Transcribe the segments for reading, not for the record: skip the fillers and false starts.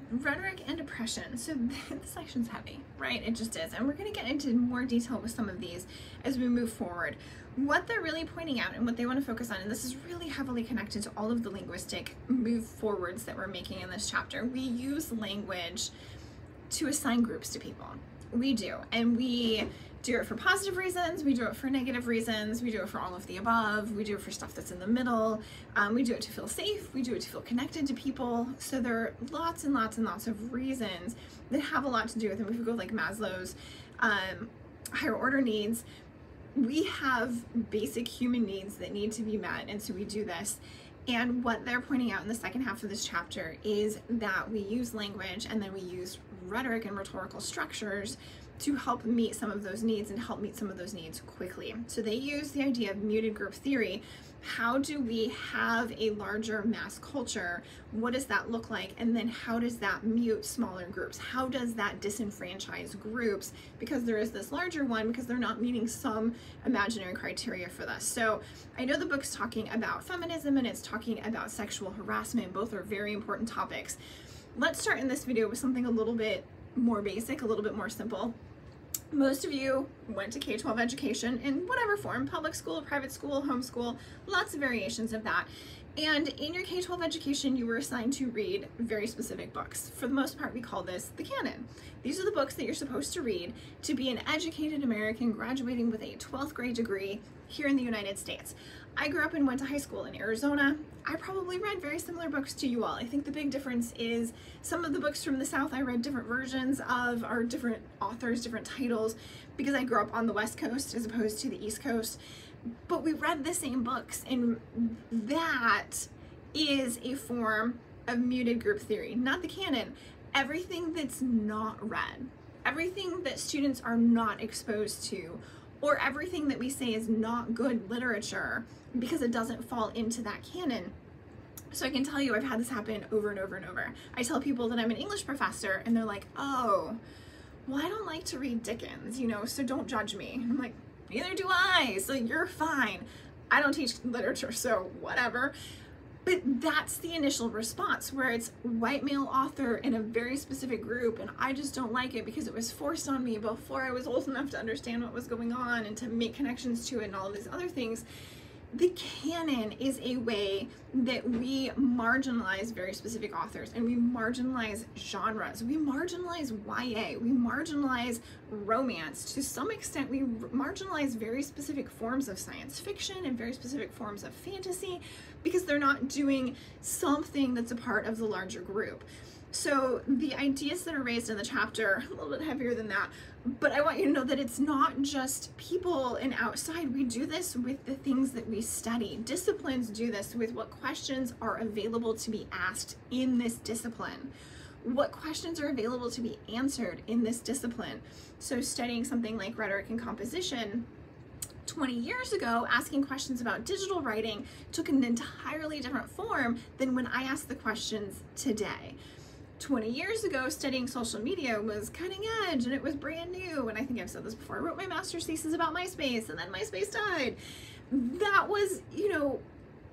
Rhetoric and oppression. So this section's heavy, right? It just is. And we're going to get into more detail with some of these as we move forward. What they're really pointing out and what they want to focus on, and this is really heavily connected to all of the linguistic move forwards that we're making in this chapter. We use language to assign groups to people. We do. And we do it for positive reasons, we do it for negative reasons, we do it for all of the above, we do it for stuff that's in the middle, we do it to feel safe, we do it to feel connected to people. So there are lots and lots and lots of reasons that have a lot to do with it. If we go like Maslow's higher order needs, we have basic human needs that need to be met, and so we do this. And what they're pointing out in the second half of this chapter is that we use language and then we use rhetoric and rhetorical structures to help meet some of those needs and help meet some of those needs quickly. So they use the idea of muted group theory. How do we have a larger mass culture? What does that look like? And then how does that mute smaller groups? How does that disenfranchise groups? Because there is this larger one, because they're not meeting some imaginary criteria for this. So I know the book's talking about feminism and it's talking about sexual harassment. Both are very important topics. Let's start in this video with something a little bit more basic, a little bit more simple. Most of you went to K-12 education in whatever form, public school, private school, homeschool, lots of variations of that. And in your K-12 education, you were assigned to read very specific books. For the most part, we call this the canon. These are the books that you're supposed to read to be an educated American graduating with a 12th grade degree here in the United States. I grew up and went to high school in Arizona. I probably read very similar books to you all. I think the big difference is some of the books from the South I read different versions of, or different authors, different titles, because I grew up on the West Coast as opposed to the East Coast. But we read the same books, and that is a form of muted group theory, not the canon. Everything that's not read, everything that students are not exposed to, or everything that we say is not good literature because it doesn't fall into that canon. So I can tell you I've had this happen over and over and over. I tell people that I'm an English professor and they're like, oh, well, I don't like to read Dickens, you know, so don't judge me. I'm like, neither do I, so you're fine. I don't teach literature, so whatever. But that's the initial response, where it's white male author in a very specific group, and I just don't like it because it was forced on me before I was old enough to understand what was going on and to make connections to it and all of these other things. The canon is a way that we marginalize very specific authors, and we marginalize genres. We marginalize YA, we marginalize romance. To some extent, we marginalize very specific forms of science fiction and very specific forms of fantasy because they're not doing something that's a part of the larger group. So the ideas that are raised in the chapter, a little bit heavier than that, but I want you to know that it's not just people and outside. We do this with the things that we study. Disciplines do this with what questions are available to be asked in this discipline. What questions are available to be answered in this discipline. So studying something like rhetoric and composition, 20 years ago, asking questions about digital writing took an entirely different form than when I ask the questions today. 20 years ago, studying social media was cutting edge and it was brand new. And I think I've said this before, I wrote my master's thesis about MySpace and then MySpace died. That was, you know,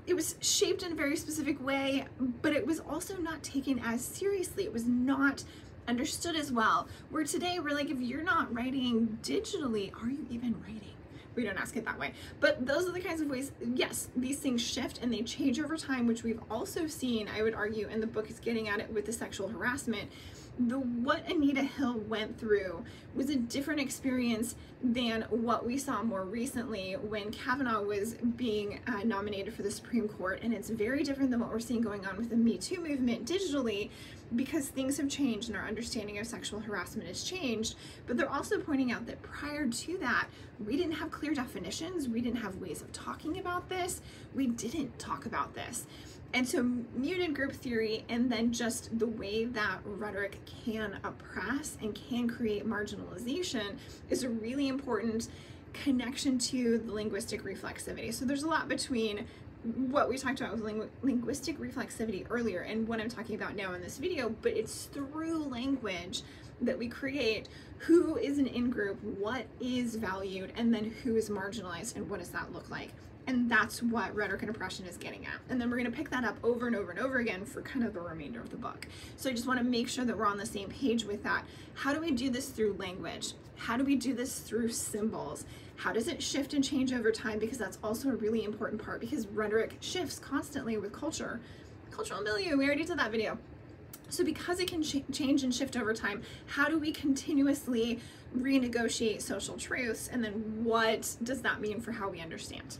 it was shaped in a very specific way, but it was also not taken as seriously. It was not understood as well. Where today we're like, if you're not writing digitally, are you even writing? We don't ask it that way. But those are the kinds of ways, yes, these things shift and they change over time, which we've also seen, I would argue, and the book is getting at it with the sexual harassment. What Anita Hill went through was a different experience than what we saw more recently when Kavanaugh was being nominated for the Supreme Court. And it's very different than what we're seeing going on with the Me Too movement digitally, because things have changed and our understanding of sexual harassment has changed. But they're also pointing out that prior to that, we didn't have clear definitions. We didn't have ways of talking about this. We didn't talk about this. And so muted group theory, and then just the way that rhetoric can oppress and can create marginalization, is a really important connection to the linguistic reflexivity. So there's a lot between what we talked about with linguistic reflexivity earlier and what I'm talking about now in this video, but it's through language that we create who is an in-group, what is valued, and then who is marginalized, and what does that look like. And that's what Rhetoric and Oppression is getting at. And then we're going to pick that up over and over and over again for kind of the remainder of the book. So I just want to make sure that we're on the same page with that. How do we do this through language? How do we do this through symbols? How does it shift and change over time? Because that's also a really important part, because rhetoric shifts constantly with culture. Cultural milieu, we already did that video. So because it can change and shift over time, how do we continuously renegotiate social truths? And then what does that mean for how we understand?